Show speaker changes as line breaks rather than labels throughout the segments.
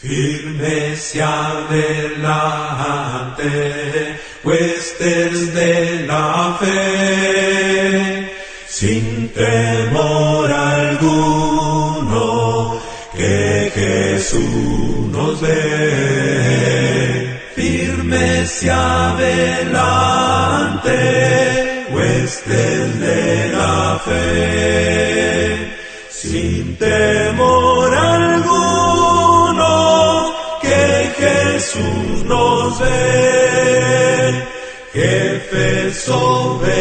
Firmes y adelante, huestes de la fe, sin temor alguno, que Jesús nos ve. Firmes y adelante, huestes de la fe, sin temor alguno, que Jesús nos ve. Jefe soberano,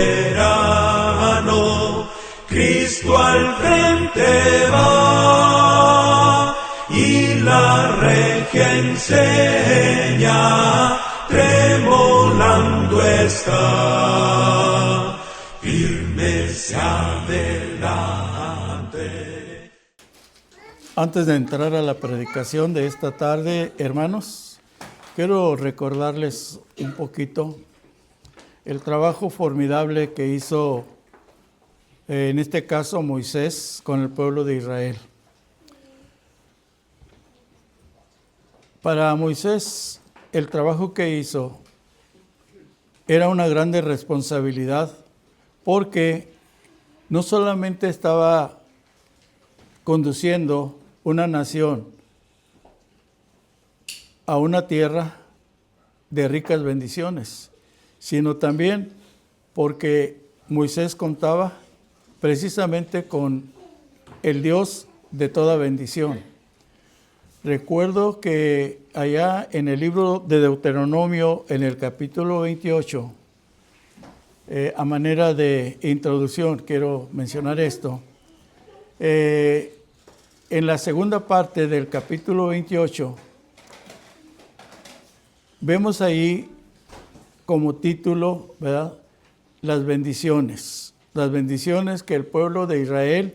Cristo al frente va, y la regia enseña, tremolando está, firmes adelante.
Antes de entrar a la predicación de esta tarde, hermanos, quiero recordarles un poquito el trabajo formidable que hizo, en este caso, Moisés con el pueblo de Israel. Para Moisés, el trabajo que hizo era una grande responsabilidad, porque no solamente estaba conduciendo una nación a una tierra de ricas bendiciones, sino también porque Moisés contaba precisamente con el Dios de toda bendición. Recuerdo que allá en el libro de Deuteronomio, en el capítulo 28, a manera de introducción, quiero mencionar esto. En la segunda parte del capítulo 28, vemos ahí como título, ¿verdad?, las bendiciones que el pueblo de Israel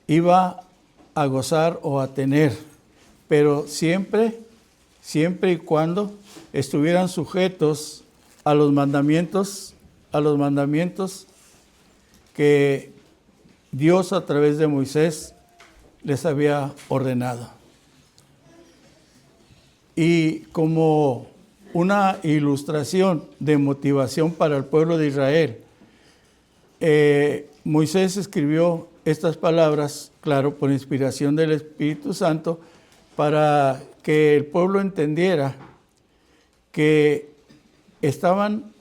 iba a gozar o a tener, pero siempre y cuando estuvieran sujetos a los mandamientos que Dios a través de Moisés les había ordenado. Y como una ilustración de motivación para el pueblo de Israel, Moisés escribió estas palabras, claro, por inspiración del Espíritu Santo, para que el pueblo entendiera que estaban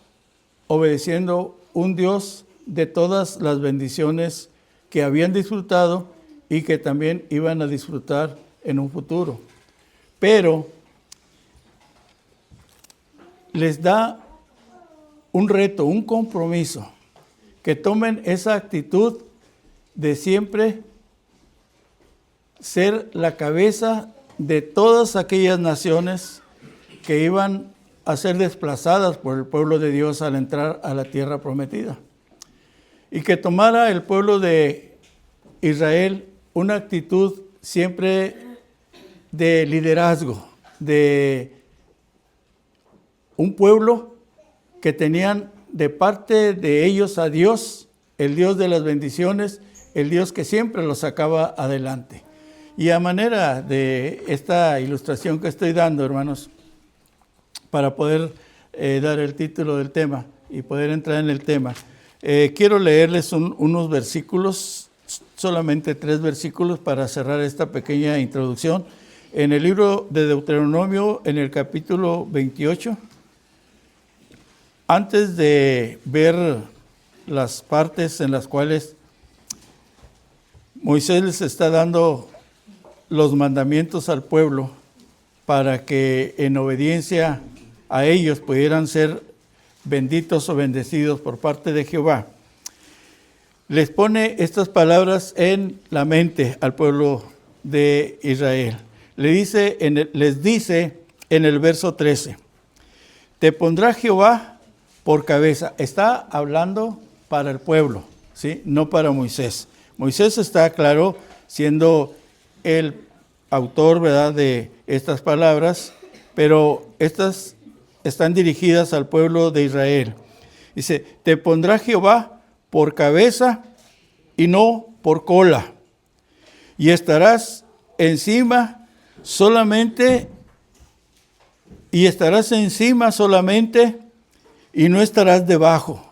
obedeciendo un Dios de todas las bendiciones que habían disfrutado y que también iban a disfrutar en un futuro. Pero les da un reto, un compromiso, que tomen esa actitud de siempre ser la cabeza de todas aquellas naciones que iban a ser desplazadas por el pueblo de Dios al entrar a la tierra prometida. Y que tomara el pueblo de Israel una actitud siempre de liderazgo, de un pueblo que tenían de parte de ellos a Dios, el Dios de las bendiciones, el Dios que siempre los sacaba adelante. Y a manera de esta ilustración que estoy dando, hermanos, para poder dar el título del tema y poder entrar en el tema, quiero leerles unos versículos, solamente 3 versículos para cerrar esta pequeña introducción. En el libro de Deuteronomio, en el capítulo 28, antes de ver las partes en las cuales Moisés les está dando los mandamientos al pueblo para que en obediencia a ellos pudieran ser benditos o bendecidos por parte de Jehová, les pone estas palabras en la mente al pueblo de Israel. Les dice en el verso 13, te pondrá Jehová por cabeza. Está hablando para el pueblo, ¿sí?, no para Moisés. Moisés está, claro, siendo el autor, ¿verdad?, de estas palabras, pero estas están dirigidas al pueblo de Israel. Dice, te pondrá Jehová por cabeza y no por cola, y estarás encima solamente, y estarás encima solamente, y no estarás debajo.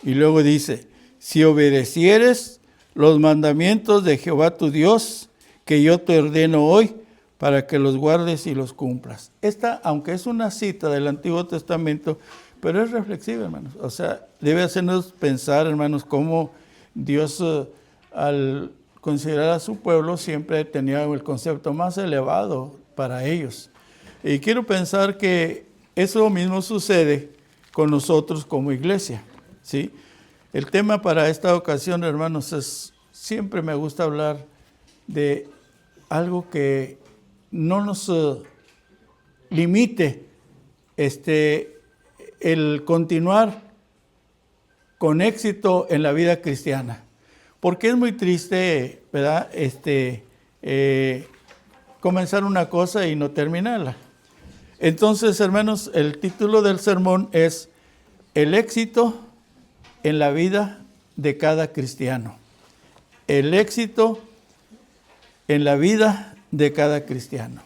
Y luego dice, si obedecieres los mandamientos de Jehová tu Dios, que yo te ordeno hoy, para que los guardes y los cumplas. Esta, aunque es una cita del Antiguo Testamento, pero es reflexiva, hermanos. O sea, debe hacernos pensar, hermanos, cómo Dios, al considerar a su pueblo, siempre tenía el concepto más elevado para ellos. Y quiero pensar que eso mismo sucede con nosotros como iglesia, ¿sí? El tema para esta ocasión, hermanos, es, siempre me gusta hablar de algo que no nos limite el continuar con éxito en la vida cristiana. Porque es muy triste, ¿verdad? Comenzar una cosa y no terminarla. Entonces, hermanos, el título del sermón es El éxito en la vida de cada cristiano. El éxito en la vida de cada cristiano.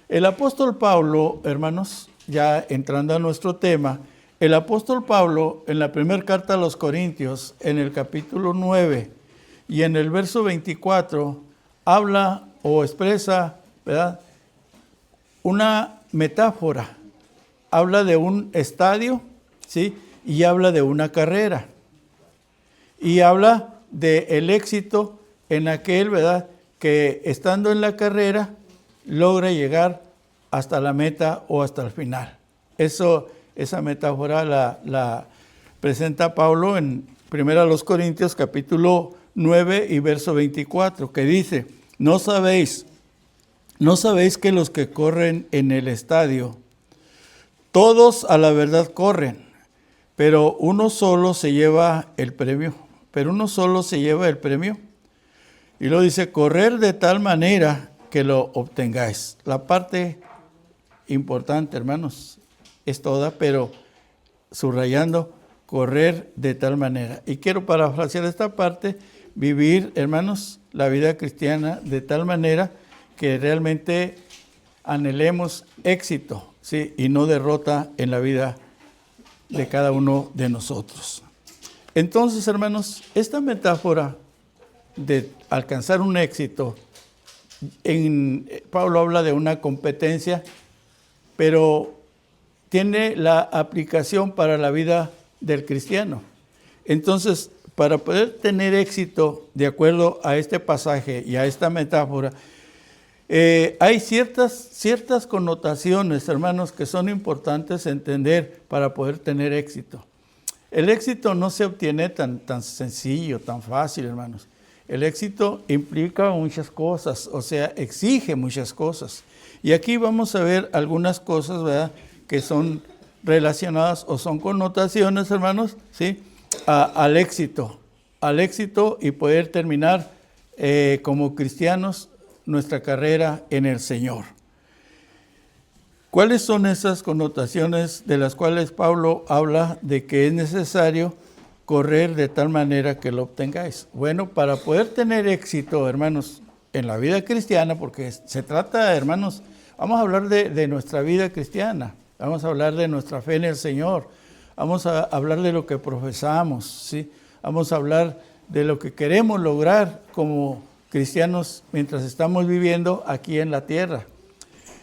El apóstol Pablo, hermanos, ya entrando a nuestro tema, el apóstol Pablo en la primera carta a los Corintios, en el capítulo 9 y en el verso 24, habla o expresa, ¿verdad?, una metáfora. Habla de un estadio, ¿sí?, y habla de una carrera. Y habla del éxito en aquel, ¿verdad?, que estando en la carrera logra llegar hasta la meta o hasta el final. Esa metáfora la presenta Pablo en 1 Corintios capítulo 9 y verso 24, que dice, ¿no sabéis que los que corren en el estadio, todos a la verdad corren, pero uno solo se lleva el premio? Y luego dice, correr de tal manera que lo obtengáis. La parte importante, hermanos, es toda, pero subrayando, correr de tal manera. Y quiero parafrasear esta parte, vivir, hermanos, la vida cristiana de tal manera que realmente anhelemos éxito, ¿sí?, y no derrota en la vida de cada uno de nosotros. Entonces, hermanos, esta metáfora de alcanzar un éxito, Pablo habla de una competencia, pero tiene la aplicación para la vida del cristiano. Entonces, para poder tener éxito, de acuerdo a este pasaje y a esta metáfora, hay ciertas connotaciones, hermanos, que son importantes entender para poder tener éxito. El éxito no se obtiene tan sencillo, tan fácil, hermanos. El éxito implica muchas cosas, o sea, exige muchas cosas. Y aquí vamos a ver algunas cosas, ¿verdad?, que son relacionadas o son connotaciones, hermanos, ¿sí?, al éxito y poder terminar como cristianos nuestra carrera en el Señor. ¿Cuáles son esas connotaciones de las cuales Pablo habla de que es necesario correr de tal manera que lo obtengáis? Bueno, para poder tener éxito, hermanos, en la vida cristiana, porque se trata, hermanos, vamos a hablar de nuestra vida cristiana, vamos a hablar de nuestra fe en el Señor, vamos a hablar de lo que profesamos, ¿sí? Vamos a hablar de lo que queremos lograr como cristianos mientras estamos viviendo aquí en la tierra.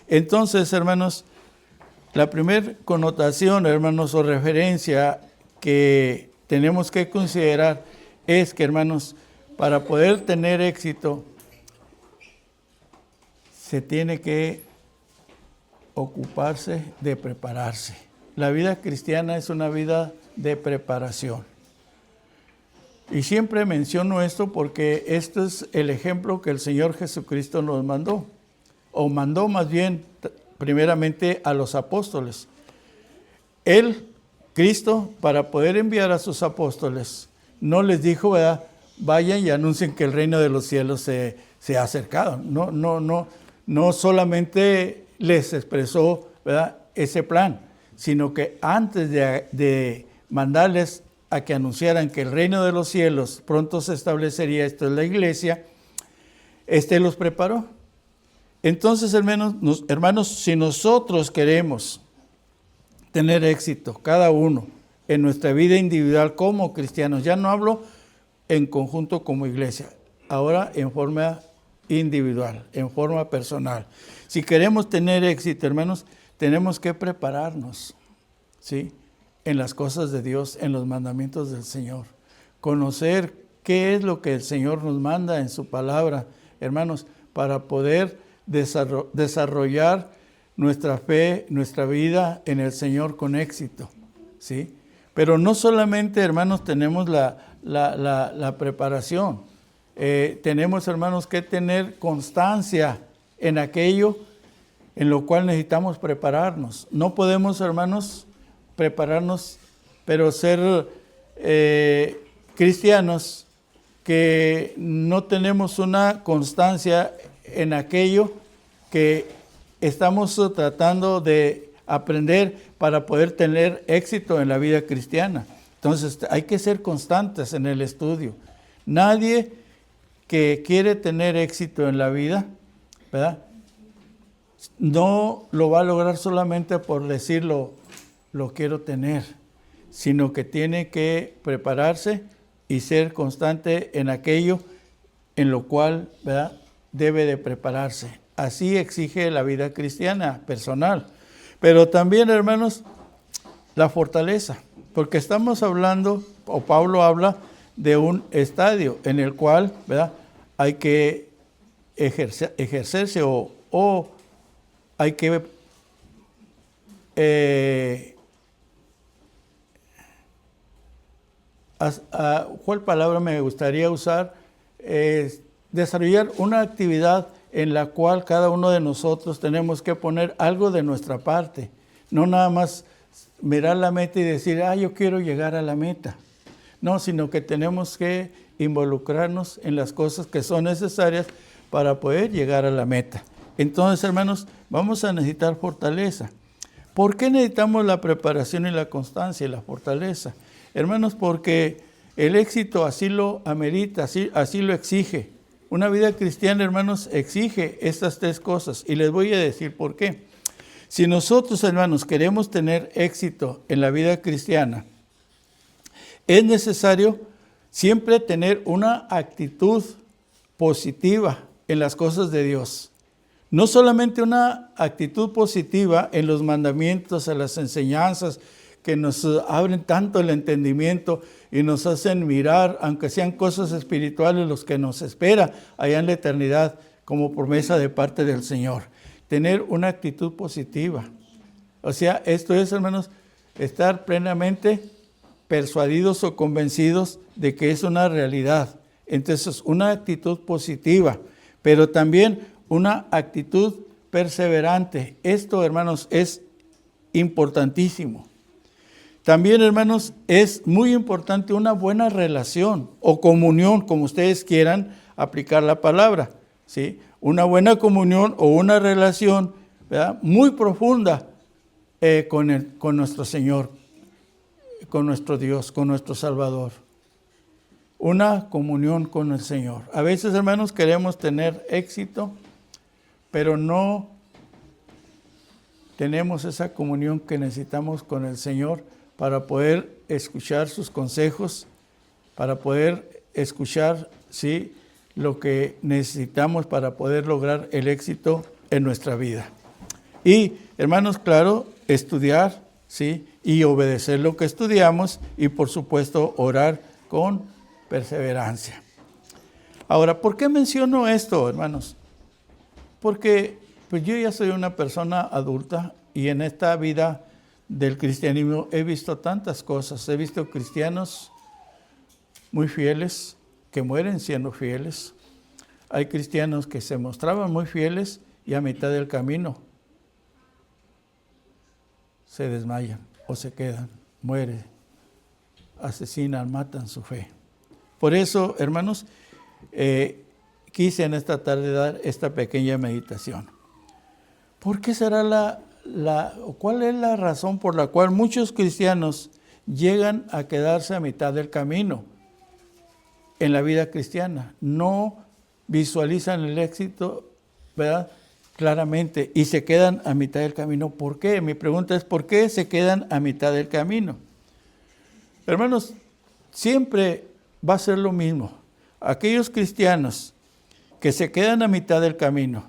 Entonces, hermanos, la primera connotación, hermanos, o referencia que tenemos que considerar es que, hermanos, para poder tener éxito, se tiene que ocuparse de prepararse. La vida cristiana es una vida de preparación. Y siempre menciono esto porque esto es el ejemplo que el Señor Jesucristo nos mandó, o mandó más bien primeramente a los apóstoles. Él, Cristo, para poder enviar a sus apóstoles, no les dijo, ¿verdad?, vayan y anuncien que el reino de los cielos se ha acercado. No solamente les expresó, ¿verdad?, ese plan, sino que antes de mandarles a que anunciaran que el reino de los cielos pronto se establecería, esto es la iglesia, los preparó. Entonces, hermanos, si nosotros queremos tener éxito, cada uno, en nuestra vida individual como cristianos, ya no hablo en conjunto como iglesia, ahora en forma individual, en forma personal. Si queremos tener éxito, hermanos, tenemos que prepararnos, ¿sí?, en las cosas de Dios, en los mandamientos del Señor. Conocer qué es lo que el Señor nos manda en su palabra, hermanos, para poder desarrollar nuestra fe, nuestra vida en el Señor con éxito, ¿sí? Pero no solamente, hermanos, tenemos la preparación. Tenemos, hermanos, que tener constancia en aquello en lo cual necesitamos prepararnos. No podemos, hermanos, prepararnos, pero ser cristianos que no tenemos una constancia en aquello que estamos tratando de aprender para poder tener éxito en la vida cristiana. Entonces hay que ser constantes en el estudio. Nadie que quiere tener éxito en la vida, ¿verdad?, no lo va a lograr solamente por decirlo, lo quiero tener, sino que tiene que prepararse y ser constante en aquello en lo cual, ¿verdad?, debe de prepararse. Así exige la vida cristiana personal. Pero también, hermanos, la fortaleza, porque estamos hablando, o Pablo habla de un estadio en el cual, ¿verdad?, hay que ejercerse o hay que ¿cuál palabra me gustaría usar? Desarrollar una actividad en la cual cada uno de nosotros tenemos que poner algo de nuestra parte. No nada más mirar la meta y decir, yo quiero llegar a la meta. No, sino que tenemos que involucrarnos en las cosas que son necesarias para poder llegar a la meta. Entonces, hermanos, vamos a necesitar fortaleza. ¿Por qué necesitamos la preparación y la constancia y la fortaleza? Hermanos, porque el éxito así lo amerita, así lo exige. Una vida cristiana, hermanos, exige estas tres cosas. Y les voy a decir por qué. Si nosotros, hermanos, queremos tener éxito en la vida cristiana, es necesario siempre tener una actitud positiva en las cosas de Dios. No solamente una actitud positiva en los mandamientos, en las enseñanzas que nos abren tanto el entendimiento y nos hacen mirar, aunque sean cosas espirituales, los que nos espera allá en la eternidad como promesa de parte del Señor. Tener una actitud positiva. O sea, esto es, hermanos, estar plenamente persuadidos o convencidos de que es una realidad. Entonces, una actitud positiva, pero también una actitud perseverante. Esto, hermanos, es importantísimo. También, hermanos, es muy importante una buena relación o comunión, como ustedes quieran aplicar la palabra, ¿sí? Una buena comunión o una relación, ¿verdad?, muy profunda con nuestro Señor, con nuestro Dios, con nuestro Salvador. Una comunión con el Señor. A veces, hermanos, queremos tener éxito, pero no tenemos esa comunión que necesitamos con el Señor para poder escuchar sus consejos, para poder escuchar, ¿sí?, lo que necesitamos para poder lograr el éxito en nuestra vida. Y, hermanos, claro, estudiar, ¿sí?, y obedecer lo que estudiamos y, por supuesto, orar con perseverancia. Ahora, ¿por qué menciono esto, hermanos? Porque pues yo ya soy una persona adulta y en esta vida del cristianismo he visto tantas cosas. He visto cristianos muy fieles que mueren siendo fieles. Hay cristianos que se mostraban muy fieles y a mitad del camino se desmayan o se quedan, mueren, asesinan, matan su fe. Por eso, hermanos, quise en esta tarde dar esta pequeña meditación. ¿Por qué será cuál es la razón por la cual muchos cristianos llegan a quedarse a mitad del camino en la vida cristiana? No visualizan el éxito, ¿verdad?, claramente y se quedan a mitad del camino. ¿Por qué? Mi pregunta es, ¿por qué se quedan a mitad del camino? Hermanos, siempre va a ser lo mismo. Aquellos cristianos que se quedan a mitad del camino,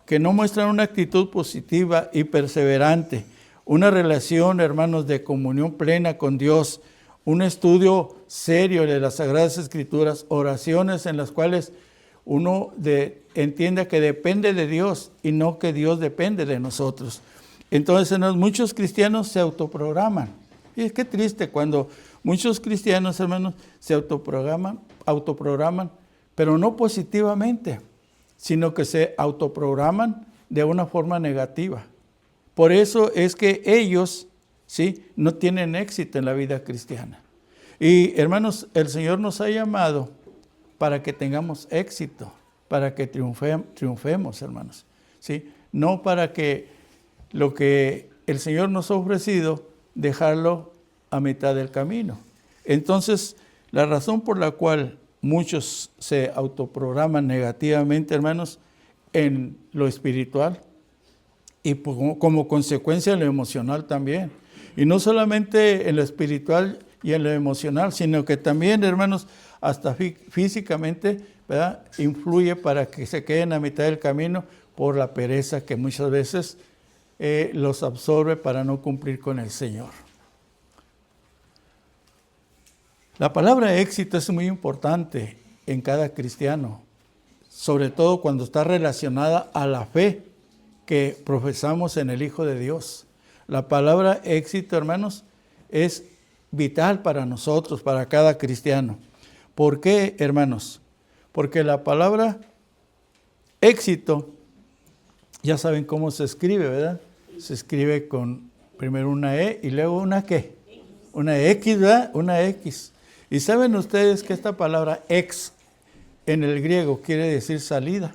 que no muestran una actitud positiva y perseverante, una relación, hermanos, de comunión plena con Dios, un estudio serio de las Sagradas Escrituras, oraciones en las cuales uno entienda que depende de Dios y no que Dios depende de nosotros. Entonces, muchos cristianos se autoprograman. Y es que triste cuando muchos cristianos, hermanos, se autoprograman, pero no positivamente, sino que se autoprograman de una forma negativa. Por eso es que ellos, ¿sí?, no tienen éxito en la vida cristiana. Y hermanos, el Señor nos ha llamado para que tengamos éxito, para que triunfemos, hermanos, ¿sí? No para que lo que el Señor nos ha ofrecido, dejarlo a mitad del camino. Entonces, la razón por la cual muchos se autoprograman negativamente, hermanos, en lo espiritual y como consecuencia en lo emocional también. Y no solamente en lo espiritual y en lo emocional, sino que también, hermanos, hasta físicamente, ¿verdad?, influye para que se queden a mitad del camino por la pereza que muchas veces los absorbe para no cumplir con el Señor. La palabra éxito es muy importante en cada cristiano, sobre todo cuando está relacionada a la fe que profesamos en el Hijo de Dios. La palabra éxito, hermanos, es vital para nosotros, para cada cristiano. ¿Por qué, hermanos? Porque la palabra éxito, ya saben cómo se escribe, ¿verdad? Se escribe con primero una E y luego una ¿qué? Una X, ¿verdad? Una X. Y saben ustedes que esta palabra ex en el griego quiere decir salida.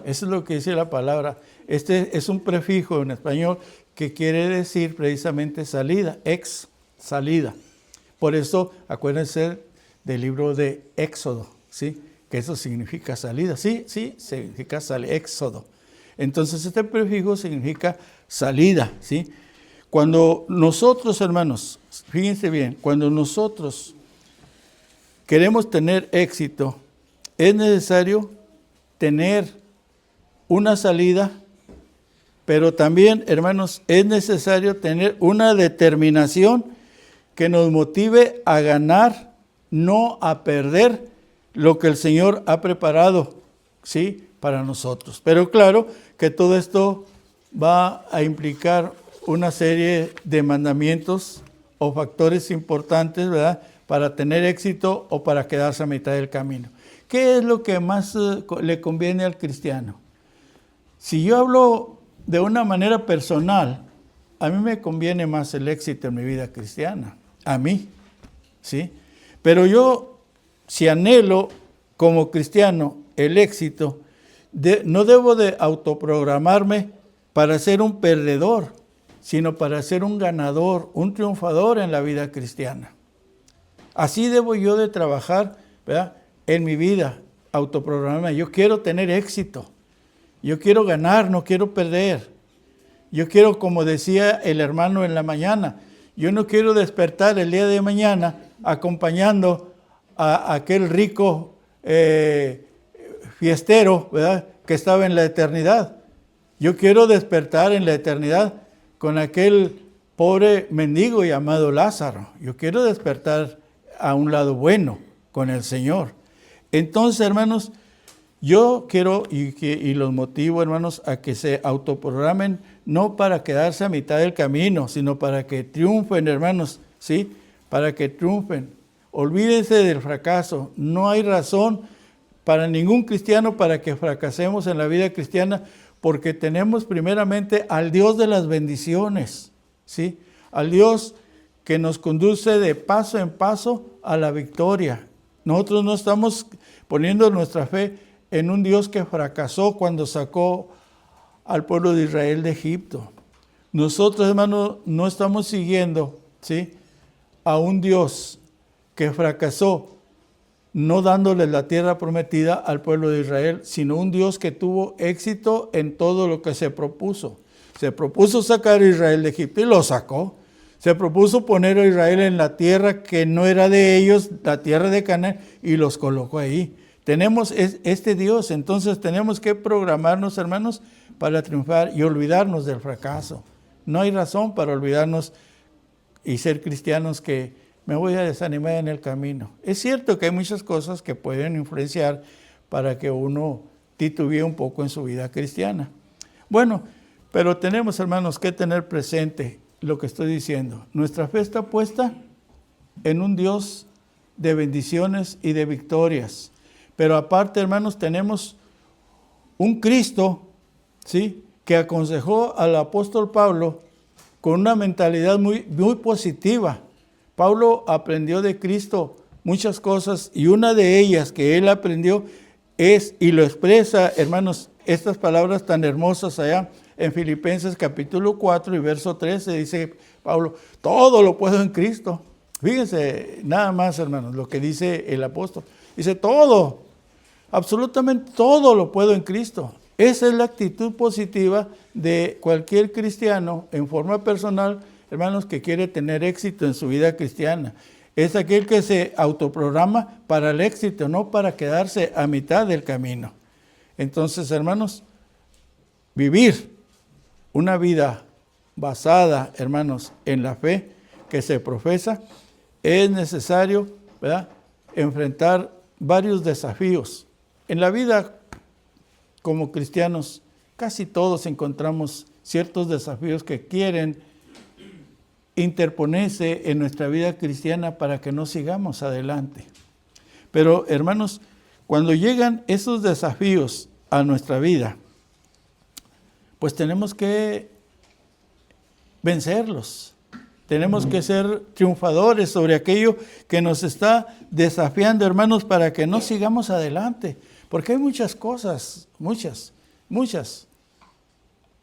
Eso es lo que dice la palabra. Este es un prefijo en español que quiere decir precisamente salida, ex, salida. Por eso, acuérdense del libro de Éxodo, ¿sí? Que eso significa salida. Sí, significa éxodo. Entonces, este prefijo significa salida, ¿sí? Cuando nosotros, hermanos, fíjense bien, cuando nosotros queremos tener éxito, es necesario tener una salida, pero también, hermanos, es necesario tener una determinación que nos motive a ganar, no a perder lo que el Señor ha preparado, ¿sí?, para nosotros. Pero claro que todo esto va a implicar una serie de mandamientos o factores importantes, ¿verdad?, para tener éxito o para quedarse a mitad del camino. ¿Qué es lo que más le conviene al cristiano? Si yo hablo de una manera personal, a mí me conviene más el éxito en mi vida cristiana, a mí, ¿sí? Pero yo, si anhelo como cristiano el éxito, no debo de autoprogramarme para ser un perdedor, sino para ser un ganador, un triunfador en la vida cristiana. Así debo yo de trabajar, ¿verdad?, en mi vida, autoprogramarme. Yo quiero tener éxito, yo quiero ganar, no quiero perder. Yo quiero, como decía el hermano en la mañana, yo no quiero despertar el día de mañana acompañando a aquel rico fiestero, ¿verdad?, que estaba en la eternidad. Yo quiero despertar en la eternidad con aquel pobre mendigo llamado Lázaro. Yo quiero despertar a un lado bueno con el Señor. Entonces, hermanos, yo quiero y los motivo, hermanos, a que se autoprogramen, no para quedarse a mitad del camino, sino para que triunfen, hermanos, ¿sí? Para que triunfen. Olvídense del fracaso. No hay razón para ningún cristiano para que fracasemos en la vida cristiana, porque tenemos primeramente al Dios de las bendiciones, ¿sí? Al Dios que nos conduce de paso en paso a la victoria. Nosotros no estamos poniendo nuestra fe en un Dios que fracasó cuando sacó al pueblo de Israel de Egipto. Nosotros, hermanos, no estamos siguiendo, ¿sí?, a un Dios que fracasó no dándoles la tierra prometida al pueblo de Israel, sino un Dios que tuvo éxito en todo lo que se propuso. Se propuso sacar a Israel de Egipto y lo sacó. Se propuso poner a Israel en la tierra que no era de ellos, la tierra de Canaán, y los colocó ahí. Tenemos este Dios, entonces tenemos que programarnos, hermanos, para triunfar y olvidarnos del fracaso. No hay razón para olvidarnos y ser cristianos que me voy a desanimar en el camino. Es cierto que hay muchas cosas que pueden influenciar para que uno titubee un poco en su vida cristiana. Bueno, pero tenemos, hermanos, que tener presente lo que estoy diciendo. Nuestra fe está puesta en un Dios de bendiciones y de victorias. Pero aparte, hermanos, tenemos un Cristo, ¿sí?, que aconsejó al apóstol Pablo con una mentalidad muy, muy positiva. Pablo aprendió de Cristo muchas cosas y una de ellas que él aprendió es, y lo expresa, hermanos, estas palabras tan hermosas allá en Filipenses capítulo 4 y verso 13, dice Pablo, todo lo puedo en Cristo. Fíjense nada más, hermanos, lo que dice el apóstol. Dice todo, absolutamente todo lo puedo en Cristo. Esa es la actitud positiva de cualquier cristiano en forma personal, hermanos, que quiere tener éxito en su vida cristiana. Es aquel que se autoprograma para el éxito, no para quedarse a mitad del camino. Entonces, hermanos, vivir una vida basada, hermanos, en la fe que se profesa, es necesario, ¿verdad?, enfrentar varios desafíos. En la vida como cristianos, casi todos encontramos ciertos desafíos que quieren interponerse en nuestra vida cristiana para que no sigamos adelante. Pero, hermanos, cuando llegan esos desafíos a nuestra vida, pues tenemos que vencerlos. Tenemos que ser triunfadores sobre aquello que nos está desafiando, hermanos, para que no sigamos adelante. Porque hay muchas cosas, muchas.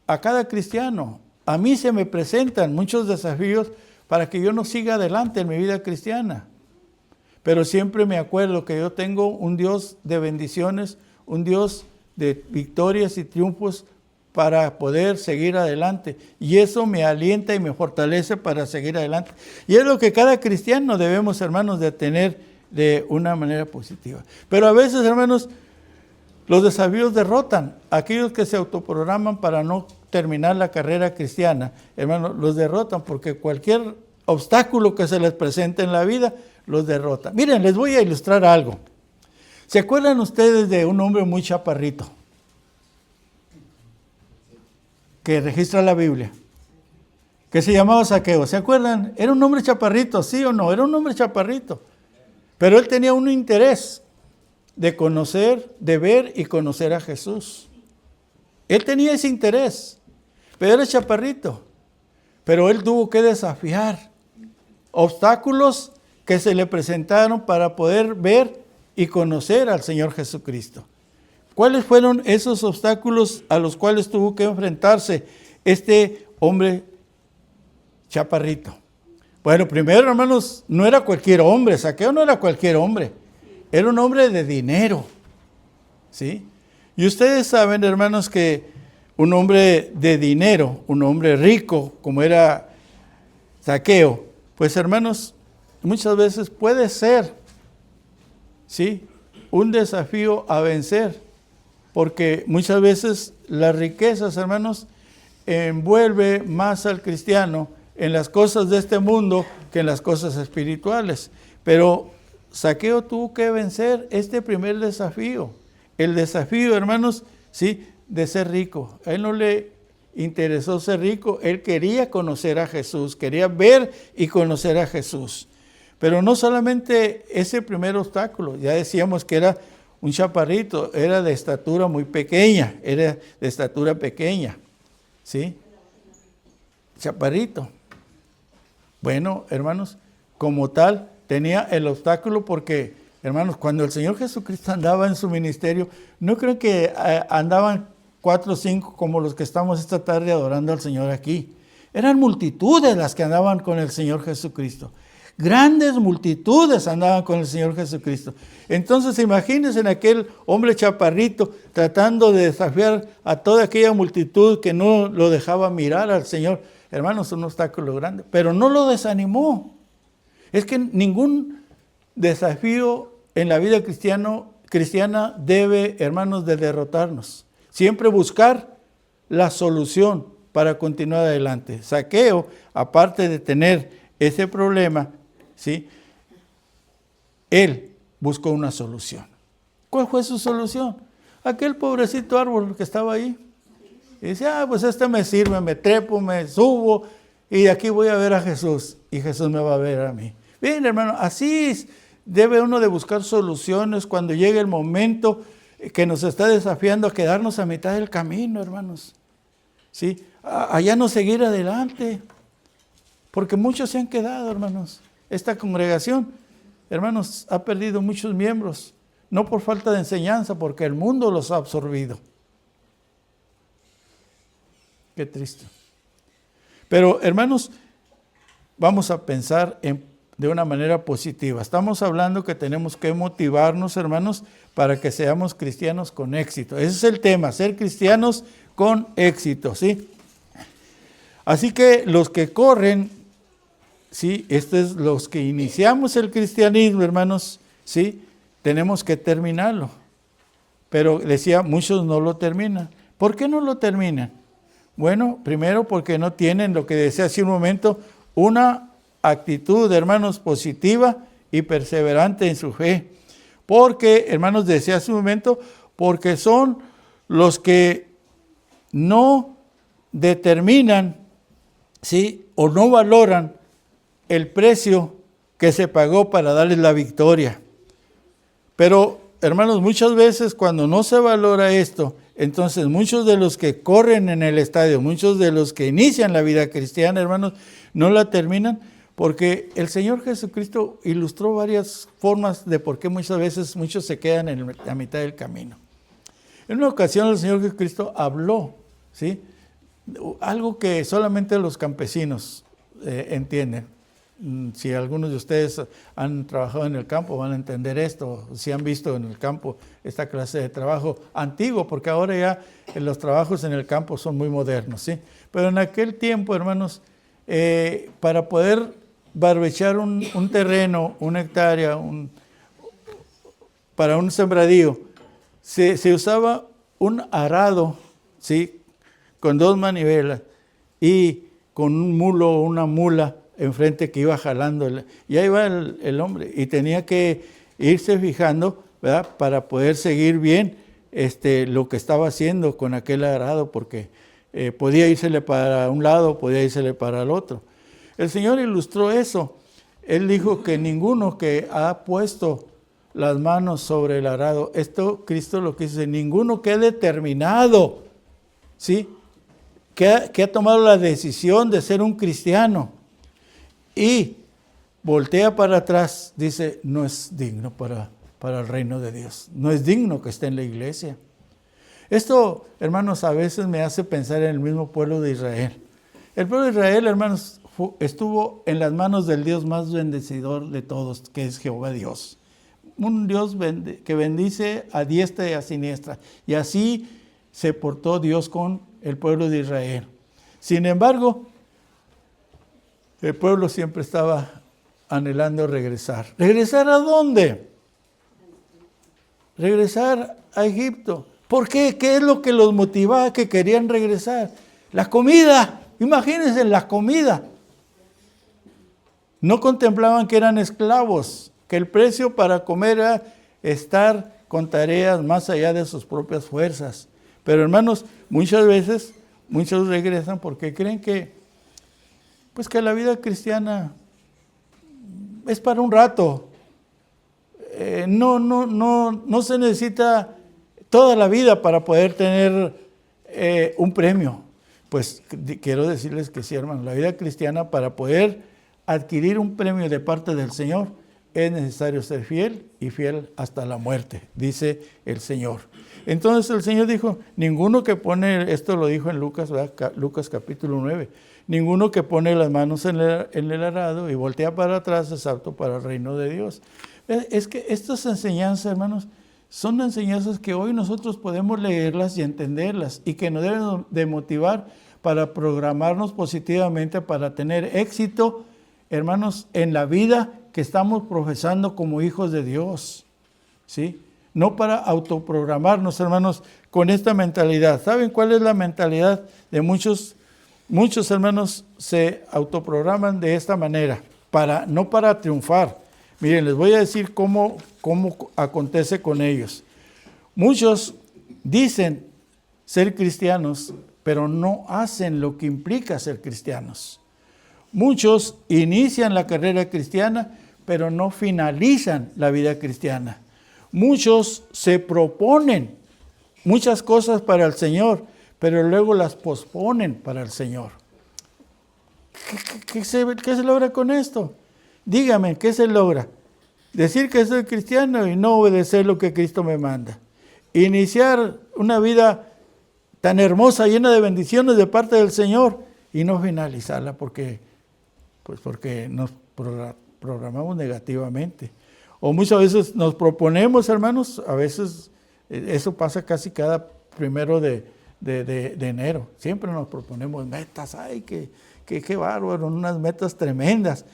A cada cristiano, a mí se me presentan muchos desafíos para que yo no siga adelante en mi vida cristiana. Pero siempre me acuerdo que yo tengo un Dios de bendiciones, un Dios de victorias y triunfos para poder seguir adelante. Y eso me alienta y me fortalece para seguir adelante. Y es lo que cada cristiano debemos, hermanos, de tener de una manera positiva. Pero a veces, hermanos, los desafíos derrotan a aquellos que se autoprograman para no terminar la carrera cristiana. Hermanos, los derrotan porque cualquier obstáculo que se les presente en la vida los derrota. Miren, les voy a ilustrar algo. ¿Se acuerdan ustedes de un hombre muy chaparrito que registra la Biblia? Que se llamaba Zaqueo. ¿Se acuerdan? Era un hombre chaparrito, ¿sí o no? Era un hombre chaparrito. Pero él tenía un interés de conocer, de ver y conocer a Jesús. Él tenía ese interés, pero era chaparrito. Pero él tuvo que desafiar obstáculos que se le presentaron para poder ver y conocer al Señor Jesucristo. ¿Cuáles fueron esos obstáculos a los cuales tuvo que enfrentarse este hombre chaparrito? Bueno, primero, hermanos, no era cualquier hombre. Zaqueo no era cualquier hombre. Era un hombre de dinero, ¿sí? Y ustedes saben, hermanos, que un hombre de dinero, un hombre rico, como era Zaqueo, pues, hermanos, muchas veces puede ser, ¿sí?, un desafío a vencer, porque muchas veces las riquezas, hermanos, envuelve más al cristiano en las cosas de este mundo que en las cosas espirituales. Pero Zaqueo tuvo que vencer este primer desafío. El desafío, hermanos, sí, de ser rico. A él no le interesó ser rico, él quería conocer a Jesús, quería ver y conocer a Jesús. Pero no solamente ese primer obstáculo, ya decíamos que era un chaparrito, era de estatura muy pequeña, ¿sí? Chaparrito. Bueno, hermanos, como tal, tenía el obstáculo porque, hermanos, cuando el Señor Jesucristo andaba en su ministerio, no creo que andaban 4 o 5 como los que estamos esta tarde adorando al Señor aquí. Eran multitudes las que andaban con el Señor Jesucristo. Grandes multitudes andaban con el Señor Jesucristo. Entonces imagínense en aquel hombre chaparrito tratando de desafiar a toda aquella multitud que no lo dejaba mirar al Señor. Hermanos, un obstáculo grande, pero no lo desanimó. Es que ningún desafío en la vida cristiana debe, hermanos, de derrotarnos. Siempre buscar la solución para continuar adelante. Zaqueo, aparte de tener ese problema, ¿sí?, él buscó una solución. ¿Cuál fue su solución? Aquel pobrecito árbol que estaba ahí. Y dice, pues este me sirve, me trepo, me subo y de aquí voy a ver a Jesús y Jesús me va a ver a mí. Bien, hermano, así debe uno de buscar soluciones cuando llegue el momento que nos está desafiando a quedarnos a mitad del camino, hermanos. ¿Sí? Allá no seguir adelante, porque muchos se han quedado, hermanos. Esta congregación, hermanos, ha perdido muchos miembros, no por falta de enseñanza, porque el mundo los ha absorbido. Qué triste. Pero, hermanos, vamos a pensar de una manera positiva. Estamos hablando que tenemos que motivarnos, hermanos, para que seamos cristianos con éxito. Ese es el tema, ser cristianos con éxito, ¿sí? Así que los que corren, sí, estos es los que iniciamos el cristianismo, hermanos, sí, tenemos que terminarlo. Pero decía, muchos no lo terminan. ¿Por qué no lo terminan? Bueno, primero porque no tienen, lo que decía hace un momento, una actitud, hermanos, positiva y perseverante en su fe. Porque, hermanos, decía hace un momento, porque son los que no determinan, ¿sí?, o no valoran el precio que se pagó para darles la victoria. Pero, hermanos, muchas veces cuando no se valora esto, entonces muchos de los que corren en el estadio, muchos de los que inician la vida cristiana, hermanos, no la terminan, porque el Señor Jesucristo ilustró varias formas de por qué muchas veces muchos se quedan en la mitad del camino. En una ocasión el Señor Jesucristo habló, ¿sí?, algo que solamente los campesinos entienden. Si algunos de ustedes han trabajado en el campo van a entender esto, si han visto en el campo esta clase de trabajo antiguo, porque ahora ya los trabajos en el campo son muy modernos, ¿sí? Pero en aquel tiempo, hermanos, para poder barbechar un terreno, una hectárea, para un sembradío, se usaba un arado, ¿sí?, con 2 manivelas y con un mulo o una mula enfrente que iba jalando. Y ahí va el hombre y tenía que irse fijando, ¿verdad?, para poder seguir bien lo que estaba haciendo con aquel arado, porque podía írsele para un lado, podía írsele para el otro. El Señor ilustró eso. Él dijo que ninguno que ha puesto las manos sobre el arado, esto Cristo lo que dice, ninguno que ha determinado, ¿sí?, que ha tomado la decisión de ser un cristiano y voltea para atrás, dice, no es digno para el reino de Dios, no es digno que esté en la iglesia. Esto, hermanos, a veces me hace pensar en el mismo pueblo de Israel. El pueblo de Israel, hermanos, estuvo en las manos del Dios más bendecidor de todos, que es Jehová Dios. Un Dios que bendice a diestra y a siniestra. Y así se portó Dios con el pueblo de Israel. Sin embargo, el pueblo siempre estaba anhelando regresar. ¿Regresar a dónde? Regresar a Egipto. ¿Por qué? ¿Qué es lo que los motivaba que querían regresar? La comida. Imagínense, la comida. No contemplaban que eran esclavos, que el precio para comer era estar con tareas más allá de sus propias fuerzas. Pero hermanos, muchas veces, muchos regresan porque creen que la vida cristiana es para un rato. No se necesita toda la vida para poder tener un premio. Pues quiero decirles que sí, hermano, la vida cristiana, para poder adquirir un premio de parte del Señor, es necesario ser fiel y fiel hasta la muerte, dice el Señor. Entonces el Señor dijo, ninguno que pone, esto lo dijo en Lucas, ¿verdad? Lucas capítulo 9, ninguno que pone las manos en el arado y voltea para atrás es apto para el reino de Dios. Es que estas enseñanzas, hermanos, son enseñanzas que hoy nosotros podemos leerlas y entenderlas y que nos deben de motivar para programarnos positivamente, para tener éxito, hermanos, en la vida que estamos profesando como hijos de Dios, ¿sí? No para autoprogramarnos, hermanos, con esta mentalidad. ¿Saben cuál es la mentalidad de muchos? Muchos hermanos se autoprograman de esta manera, no para triunfar. Miren, les voy a decir cómo acontece con ellos. Muchos dicen ser cristianos, pero no hacen lo que implica ser cristianos. Muchos inician la carrera cristiana, pero no finalizan la vida cristiana. Muchos se proponen muchas cosas para el Señor, pero luego las posponen para el Señor. ¿Qué se logra con esto? Dígame, ¿qué se logra? Decir que soy cristiano y no obedecer lo que Cristo me manda. Iniciar una vida tan hermosa, llena de bendiciones de parte del Señor y no finalizarla porque nos programamos negativamente. O muchas veces nos proponemos, hermanos, a veces eso pasa casi cada 1 de enero. Siempre nos proponemos metas, ay, qué bárbaro, unas metas tremendas,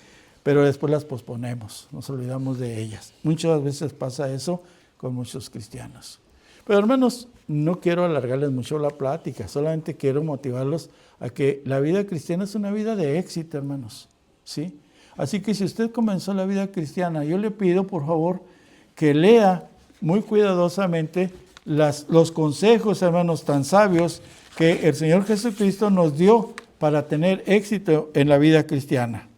pero después las posponemos, nos olvidamos de ellas. Muchas veces pasa eso con muchos cristianos. Pero hermanos, no quiero alargarles mucho la plática, solamente quiero motivarlos a que la vida cristiana es una vida de éxito, hermanos, ¿sí? Así que si usted comenzó la vida cristiana, yo le pido por favor que lea muy cuidadosamente los consejos, hermanos, tan sabios que el Señor Jesucristo nos dio para tener éxito en la vida cristiana.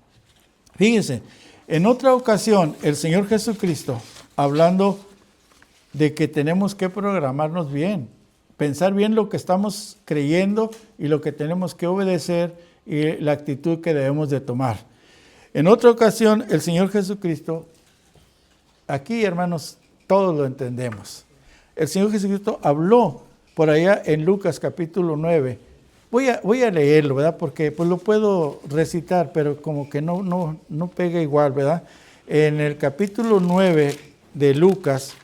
Fíjense, en otra ocasión el Señor Jesucristo, hablando de que tenemos que programarnos bien, pensar bien lo que estamos creyendo y lo que tenemos que obedecer y la actitud que debemos de tomar. En otra ocasión, el Señor Jesucristo, aquí hermanos, todos lo entendemos. El Señor Jesucristo habló por allá en Lucas capítulo 9. Voy a leerlo, ¿verdad? Porque pues lo puedo recitar, pero como que no pega igual, ¿verdad? En el capítulo 9 de Lucas,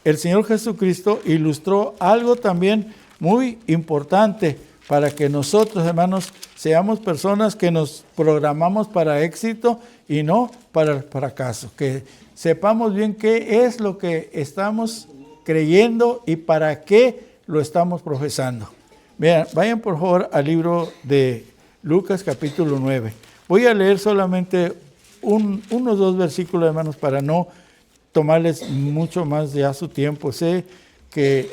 el Señor Jesucristo ilustró algo también muy importante para que nosotros, hermanos, seamos personas que nos programamos para éxito y no para el fracaso. Que sepamos bien qué es lo que estamos creyendo y para qué lo estamos profesando. Vean, vayan por favor al libro de Lucas capítulo 9. Voy a leer solamente unos 2 versículos, hermanos, para no tomarles mucho más ya su tiempo. Sé que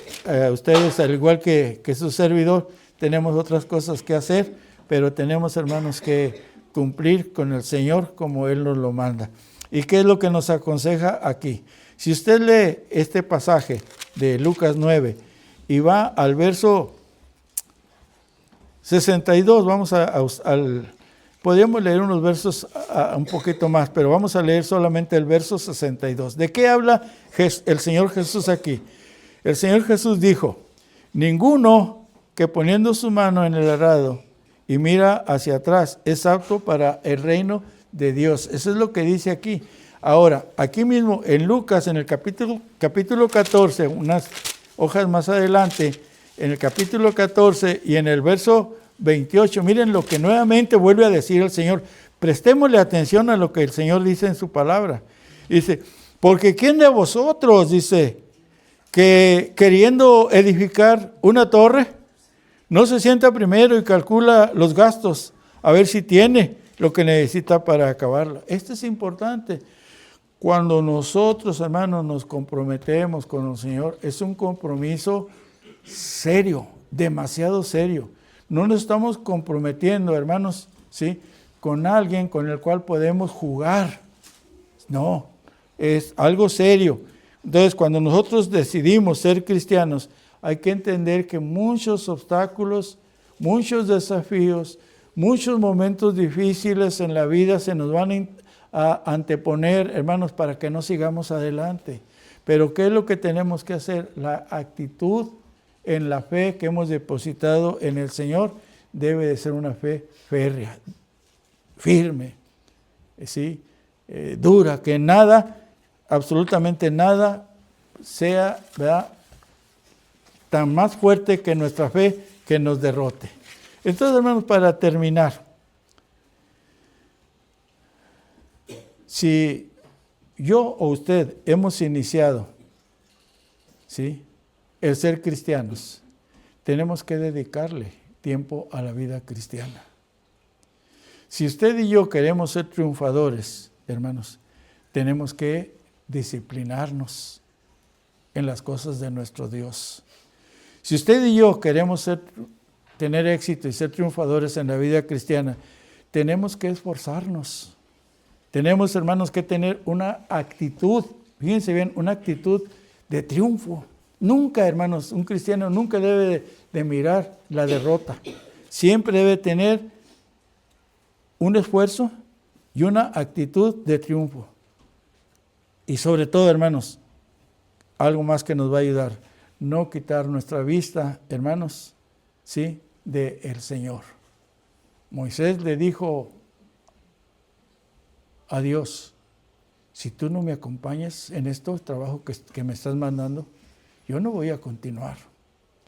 ustedes, al igual que su servidor, tenemos otras cosas que hacer, pero tenemos, hermanos, que cumplir con el Señor como Él nos lo manda. ¿Y qué es lo que nos aconseja aquí? Si usted lee este pasaje de Lucas 9 y va al verso 62, podríamos leer unos versos un poquito más, pero vamos a leer solamente el verso 62. ¿De qué habla el Señor Jesús aquí? El Señor Jesús dijo, ninguno que poniendo su mano en el arado y mira hacia atrás es apto para el reino de Dios. Eso es lo que dice aquí. Ahora, aquí mismo en Lucas, en el capítulo 14, unas hojas más adelante, en el capítulo 14 y en el verso 28, miren lo que nuevamente vuelve a decir el Señor. Prestémosle atención a lo que el Señor dice en su palabra. Dice, porque ¿quién de vosotros, dice, que queriendo edificar una torre, no se sienta primero y calcula los gastos, a ver si tiene lo que necesita para acabarla? Esto es importante. Cuando nosotros, hermanos, nos comprometemos con el Señor, es un compromiso serio, demasiado serio. No nos estamos comprometiendo, hermanos, ¿sí?, con alguien con el cual podemos jugar. No, es algo serio. Entonces, cuando nosotros decidimos ser cristianos, hay que entender que muchos obstáculos, muchos desafíos, muchos momentos difíciles en la vida se nos van a anteponer, hermanos, para que no sigamos adelante. Pero ¿qué es lo que tenemos que hacer? La actitud en la fe que hemos depositado en el Señor debe de ser una fe férrea, firme, ¿sí? Dura, que nada, absolutamente nada, sea, ¿verdad?, tan más fuerte que nuestra fe que nos derrote. Entonces, hermanos, para terminar, si yo o usted hemos iniciado, ¿sí?, el ser cristianos, tenemos que dedicarle tiempo a la vida cristiana. Si usted y yo queremos ser triunfadores, hermanos, tenemos que disciplinarnos en las cosas de nuestro Dios. Si usted y yo queremos tener éxito y ser triunfadores en la vida cristiana, tenemos que esforzarnos. Tenemos, hermanos, que tener una actitud, fíjense bien, una actitud de triunfo. Nunca, hermanos, un cristiano nunca debe de mirar la derrota. Siempre debe tener un esfuerzo y una actitud de triunfo. Y sobre todo, hermanos, algo más que nos va a ayudar, no quitar nuestra vista, hermanos, ¿sí?, del Señor. Moisés le dijo a Dios: si tú no me acompañas en estos trabajos que me estás mandando, yo no voy a continuar.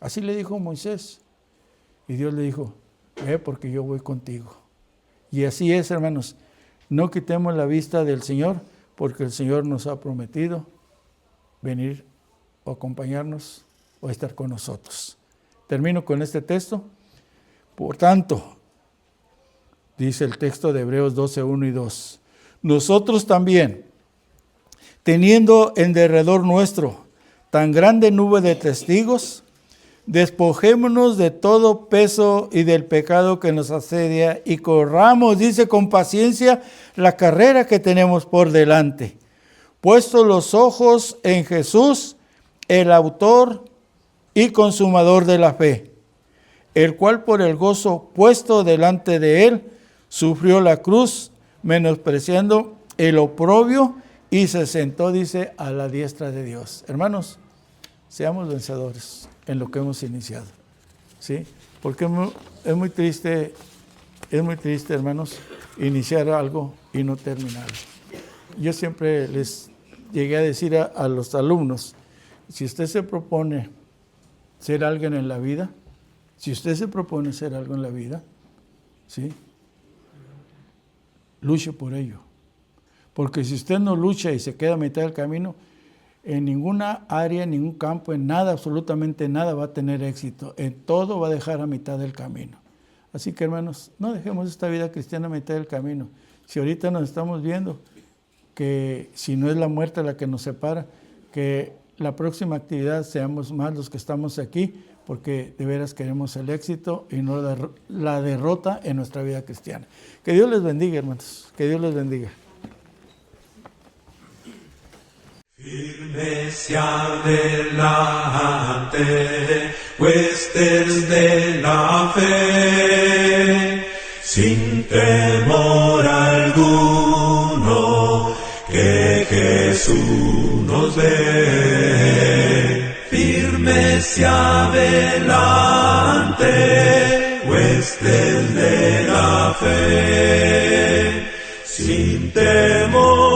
Así le dijo Moisés. Y Dios le dijo: ve, porque yo voy contigo. Y así es, hermanos, no quitemos la vista del Señor, porque el Señor nos ha prometido venir o acompañarnos o estar con nosotros. Termino con este texto. Por tanto, dice el texto de Hebreos 12, 1 y 2, nosotros también, teniendo en derredor nuestro tan grande nube de testigos, despojémonos de todo peso y del pecado que nos asedia y corramos, dice, con paciencia la carrera que tenemos por delante, puestos los ojos en Jesús, el autor y consumador de la fe, el cual por el gozo puesto delante de él sufrió la cruz, menospreciando el oprobio, y se sentó, dice, a la diestra de Dios. Hermanos, seamos vencedores en lo que hemos iniciado, ¿sí? Porque es muy triste, hermanos, iniciar algo y no terminarlo. Yo siempre les llegué a decir a los alumnos: si usted se propone ser alguien en la vida, ¿sí? Luche por ello. Porque si usted no lucha y se queda a mitad del camino, en ninguna área, en ningún campo, en nada, absolutamente nada va a tener éxito. En todo va a dejar a mitad del camino. Así que, hermanos, no dejemos esta vida cristiana a mitad del camino. Si ahorita nos estamos viendo que si no es la muerte la que nos separa, que la próxima actividad seamos más los que estamos aquí, porque de veras queremos el éxito y no la derrota en nuestra vida cristiana. Que Dios les bendiga, hermanos. Que Dios les bendiga.
Firmes y adelante, huestes de la fe, sin temor alguno, que Jesús nos ve. Firmes y adelante, huestes de la fe, sin temor